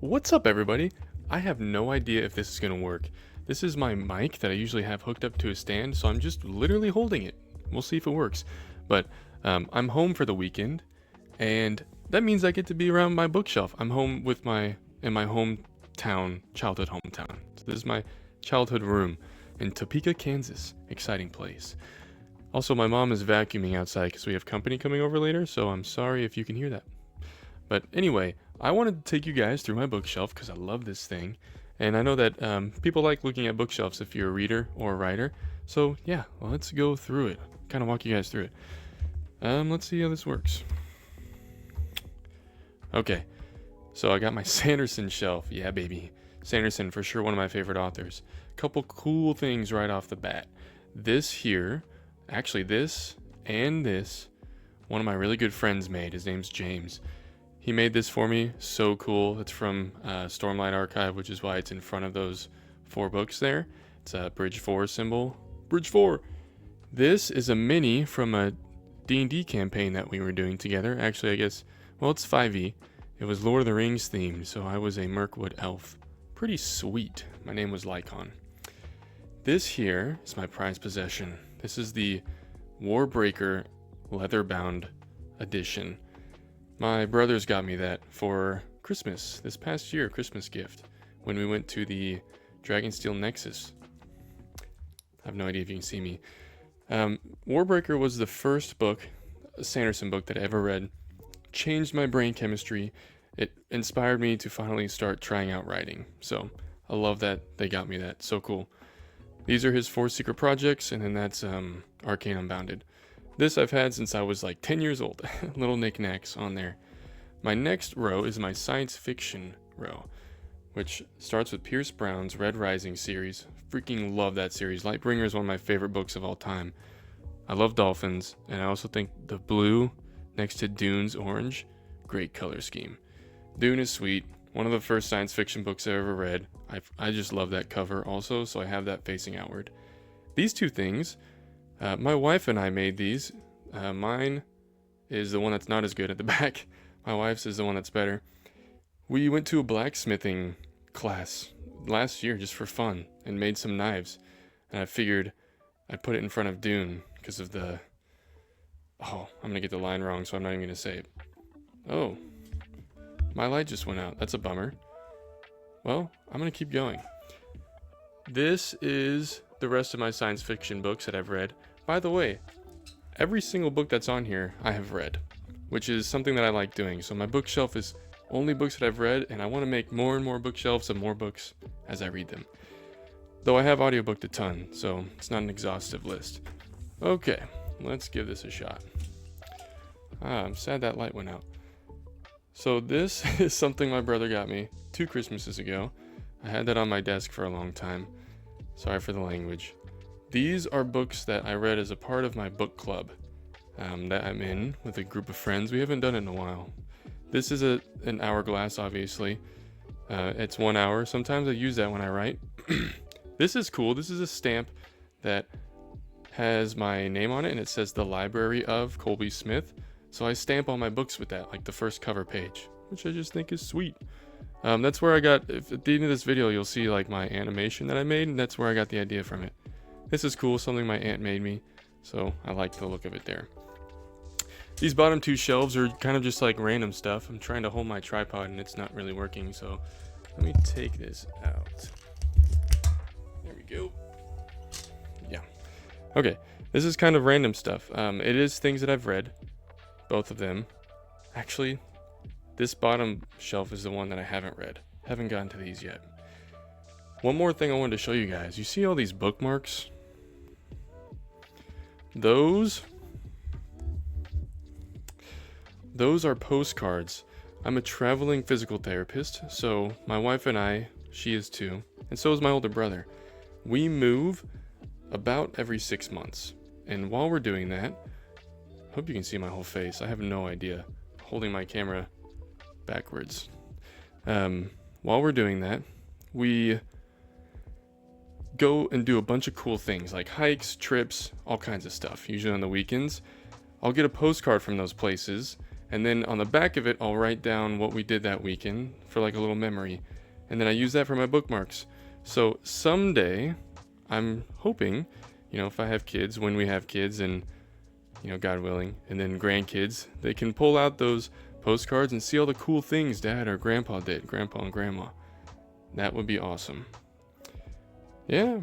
What's up, everybody? I have no idea if this is going to work. This is my mic that I usually have hooked up to a stand, so I'm just literally holding it. We'll see if it works. But I'm home for the weekend, and that means I get to be around my bookshelf. I'm home in my hometown, childhood hometown. So this is my childhood room in Topeka, Kansas. Exciting place. Also, my mom is vacuuming outside because we have company coming over later, so I'm sorry if you can hear that. But anyway, I wanted to take you guys through my bookshelf because I love this thing. And I know that people like looking at bookshelves if you're a reader or a writer. So yeah, well, let's go through it. Kind of walk you guys through it. Let's see how this works. Okay, so I got my Sanderson shelf. Yeah, baby. Sanderson, for sure one of my favorite authors. Couple cool things right off the bat. This here, actually this and this, one of my really good friends made. His name's James. He made this for me, so cool. It's from Stormlight Archive, which is why it's in front of those 4 books there. It's a Bridge 4 symbol. Bridge 4! This is a mini from a D&D campaign that we were doing together. Actually, I guess, well, it's 5e. It was Lord of the Rings themed, so I was a Mirkwood elf. Pretty sweet. My name was Lycon. This here is my prized possession. This is the Warbreaker leather-bound edition. My brothers got me that for Christmas, this past year, Christmas gift, when we went to the Dragonsteel Nexus. I have no idea if you can see me. Warbreaker was the first book, a Sanderson book that I ever read. Changed my brain chemistry. It inspired me to finally start trying out writing. So I love that they got me that. So cool. These are his 4 secret projects, and then that's Arcane Unbounded. This I've had since I was like 10 years old. Little knickknacks on there. My next row is my science fiction row, which starts with Pierce Brown's Red Rising series. Freaking love that series. Lightbringer is one of my favorite books of all time. I love dolphins, and I also think the blue next to Dune's orange, great color scheme. Dune is sweet. One of the first science fiction books I ever read. I just love that cover also, so I have that facing outward. These 2 things, my wife and I made these. Mine is the one that's not as good at the back. My wife's is the one that's better. We went to a blacksmithing class last year just for fun and made some knives. And I figured I'd put it in front of Dune because of the... Oh, I'm going to get the line wrong, so I'm not even going to say it. Oh, my light just went out. That's a bummer. Well, I'm going to keep going. This is the rest of my science fiction books that I've read. By the way, every single book that's on here I have read, which is something that I like doing. So my bookshelf is only books that I've read, and I want to make more and more bookshelves of more books as I read them. Though I have audiobooked a ton, so it's not an exhaustive list. Okay, let's give this a shot. I'm sad that light went out. So this is something my brother got me 2 Christmases ago. I had that on my desk for a long time. Sorry for the language. These are books that I read as a part of my book club that I'm in with a group of friends. We haven't done it in a while. This is an hourglass, obviously. It's 1 hour. Sometimes I use that when I write. This is cool. This is a stamp that has my name on it, and it says The Library of Colby Smith. So I stamp all my books with that, like the first cover page, which I just think is sweet. That's where I got, at the end of this video, you'll see like my animation that I made, and that's where I got the idea from it. This is cool, something my aunt made me, so I like the look of it there. These bottom 2 shelves are kind of just like random stuff. I'm trying to hold my tripod and it's not really working, so let me take this out. There we go. Yeah. Okay, this is kind of random stuff. It is things that I've read, both of them. Actually, this bottom shelf is the one that I haven't read. Haven't gotten to these yet. One more thing I wanted to show you guys. You see all these bookmarks? Those are postcards. I'm a traveling physical therapist, so my wife and I, she is too, and so is my older brother. We move about every 6 months. And while we're doing that, hope you can see my whole face. I have no idea. Holding my camera backwards. While we're doing that, we go and do a bunch of cool things like hikes, trips, all kinds of stuff, usually on the weekends. I'll get a postcard from those places, And then on the back of it, I'll write down what we did that weekend for like a little memory. And then I use that for my bookmarks. So someday, I'm hoping, if I have kids, when we have kids, and, God willing, and then grandkids, they can pull out those postcards and see all the cool things Dad or Grandpa did, Grandpa and Grandma. That would be awesome. Yeah,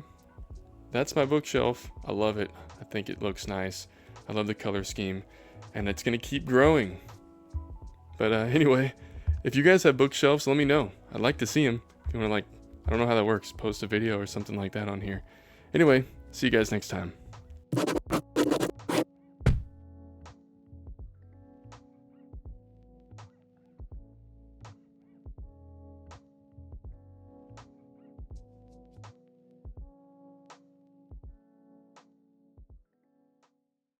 that's my bookshelf. I love it. I think it looks nice. I love the color scheme, and it's going to keep growing. But anyway, if you guys have bookshelves, let me know. I'd like to see them. If you want to, I don't know how that works, post a video or something like that on here. Anyway, see you guys next time.